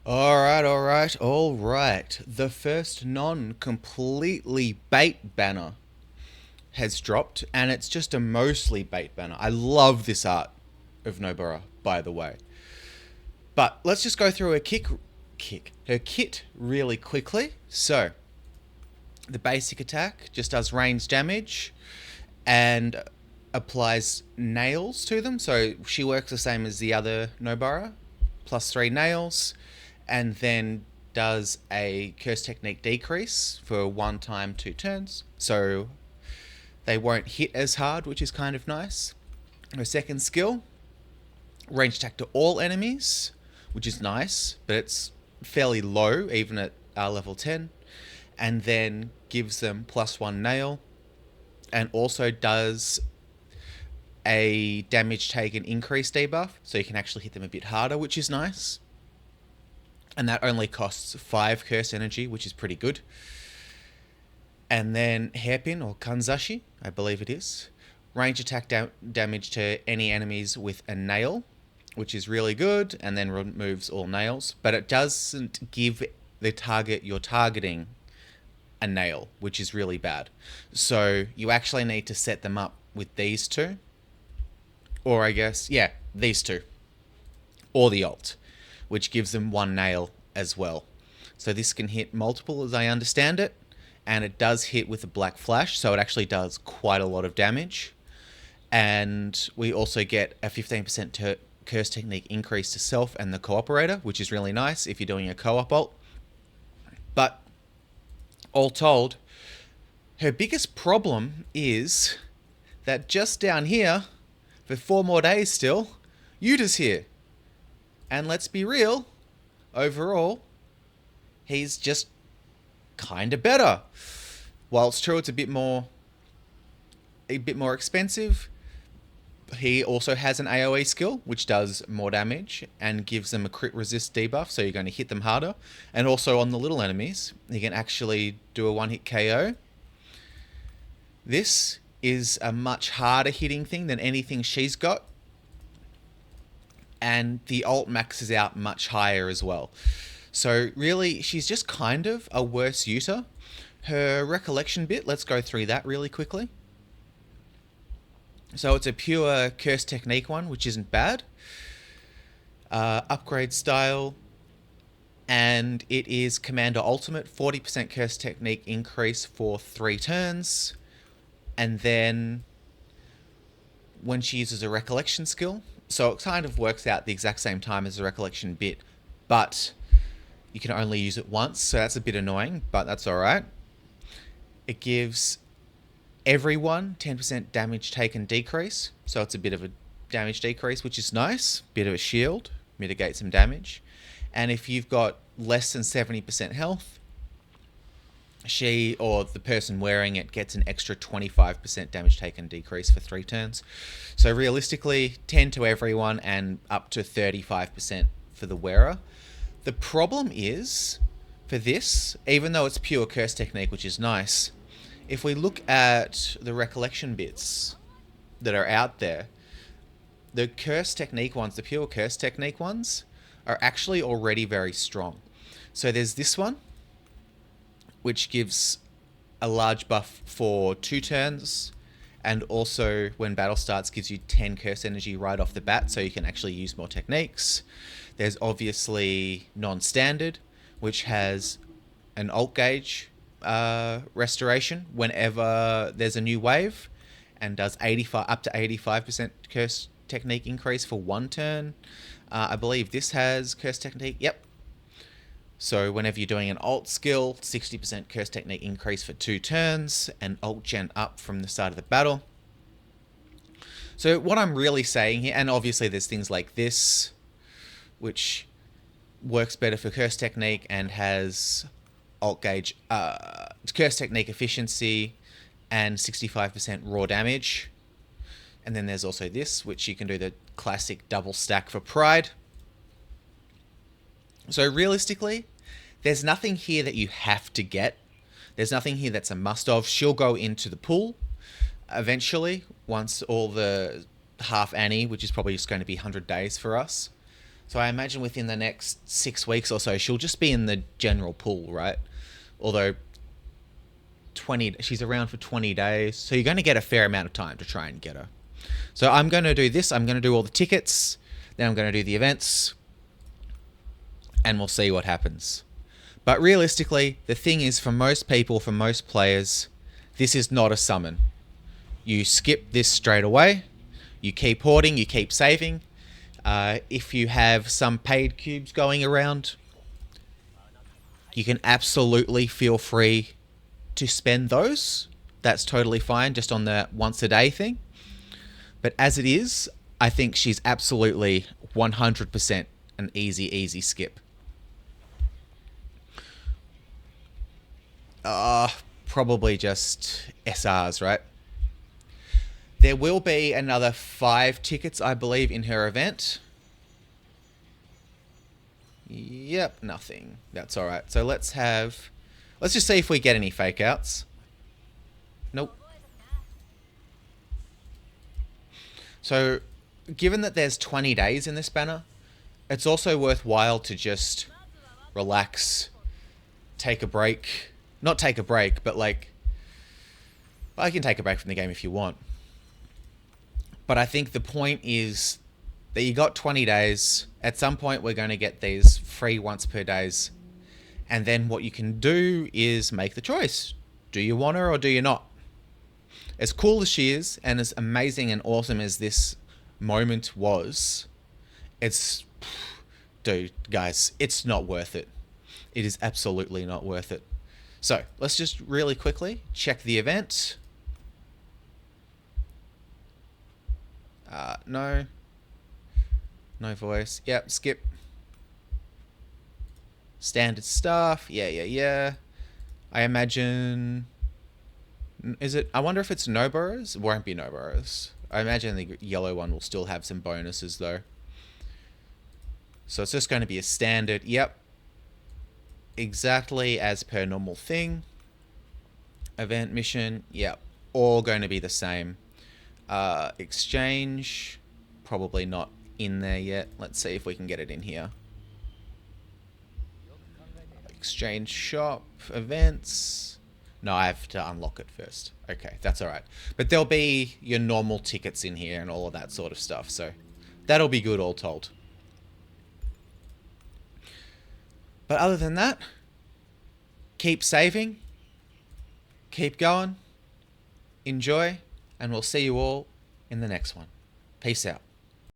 All right. The first non-completely bait banner has dropped, and it's just a mostly bait banner. I love this art of Nobara, by the way. But let's just go through her kit really quickly. So, the basic attack just does range damage and applies nails to them. So she works the same as the other Nobara, plus 3 nails, and then does a curse technique decrease for 1 time 2 turns. So they won't hit as hard, which is kind of nice. Her second skill, range attack to all enemies, which is nice, but it's fairly low even at level 10. And then gives them plus 1 nail, and also does a damage taken increase debuff, so you can actually hit them a bit harder, which is nice. And that only costs 5 curse energy, which is pretty good. And then hairpin or kanzashi, I believe it is. Range attack damage to any enemies with a nail, which is really good, and then removes all nails. But it doesn't give the target you're targeting a nail, which is really bad. So you actually need to set them up with these two. Or I guess, yeah, these two. Or the alt, which gives them 1 nail as well. So this can hit multiple as I understand it. And it does hit with a black flash, so it actually does quite a lot of damage. And we also get a 15% curse technique increase to self and the cooperator, which is really nice if you're doing a co-op ult. But all told, her biggest problem is that just down here, for 4 more days still, Yuta's here. And let's be real, overall, he's just kind of better. While it's true it's a bit more expensive, he also has an AoE skill, which does more damage and gives them a crit resist debuff, so you're going to hit them harder. And also on the little enemies, you can actually do a 1-hit KO. This is a much harder hitting thing than anything she's got. And the ult maxes out much higher as well. So really, she's just kind of a worse Yuta. Her recollection bit, let's go through that really quickly. So it's a pure curse technique one, which isn't bad. Upgrade style, and it is Commander Ultimate, 40% curse technique increase for 3 turns. And then when she uses a recollection skill, so it kind of works out the exact same time as the recollection bit, but you can only use it once, so that's a bit annoying, but that's alright. It gives everyone 10% damage taken decrease, so it's a bit of a damage decrease, which is nice. Bit of a shield, mitigate some damage. And if you've got less than 70% health, she or the person wearing it gets an extra 25% damage taken decrease for 3 turns. So realistically, 10 to everyone and up to 35% for the wearer. The problem is, for this, even though it's pure curse technique, which is nice, if we look at the recollection bits that are out there, the curse technique ones, the pure curse technique ones, are actually already very strong. So there's this one, which gives a large buff for 2 turns, and also when battle starts gives you 10 curse energy right off the bat, so you can actually use more techniques. There's obviously non-standard, which has an alt gauge restoration whenever there's a new wave, and does up to 85% curse technique increase for 1 turn. I believe this has curse technique. Yep. So whenever you're doing an alt skill, 60% curse technique increase for 2 turns, and alt gen up from the start of the battle. So what I'm really saying here, and obviously there's things like this, which works better for curse technique and has alt gauge curse technique efficiency and 65% raw damage. And then there's also this, which you can do the classic double stack for pride. So realistically, there's nothing here that you have to get. There's nothing here that's a must-of. She'll go into the pool eventually, once all the half Annie, which is probably just going to be 100 days for us, So I imagine within the next 6 weeks or so, she'll just be in the general pool, right? Although 20, she's around for 20 days, so you're going to get a fair amount of time to try and get her. So I'm going to do this. I'm going to do all the tickets, then I'm going to do the events, and we'll see what happens. But realistically, the thing is, for most people, for most players, this is not a summon. You skip this straight away. You keep hoarding, you keep saving. If you have some paid cubes going around, you can absolutely feel free to spend those. That's totally fine, just on the once a day thing. But as it is, I think she's absolutely 100% an easy skip. Probably just SRs, right? There will be another 5 tickets, I believe, in her event. Yep, nothing. That's alright. So let's just see if we get any fake outs. Nope. So, given that there's 20 days in this banner, it's also worthwhile to just relax, take a break. Not take a break, but like, I can take a break from the game if you want. But I think the point is that you got 20 days. At some point, we're going to get these free once per days. And then what you can do is make the choice. Do you want her or do you not? As cool as she is, and as amazing and awesome as this moment was, dude, guys, it's not worth it. It is absolutely not worth it. So, let's just really quickly check the event. No. No voice. Yep, skip. Standard stuff. Yeah. I imagine... Is it... I wonder if it's Nobaras? It won't be Nobaras. I imagine the yellow one will still have some bonuses, though. So it's just going to be a standard... Yep. Exactly as per normal thing. Event mission. Yep. All going to be the same. Exchange. Probably not in there yet. Let's see if we can get it in here. Exchange shop. Events. No, I have to unlock it first. Okay, that's alright. But there'll be your normal tickets in here and all of that sort of stuff. So that'll be good all told. But other than that, keep saving. Keep going. Enjoy. And we'll see you all in the next one. Peace out.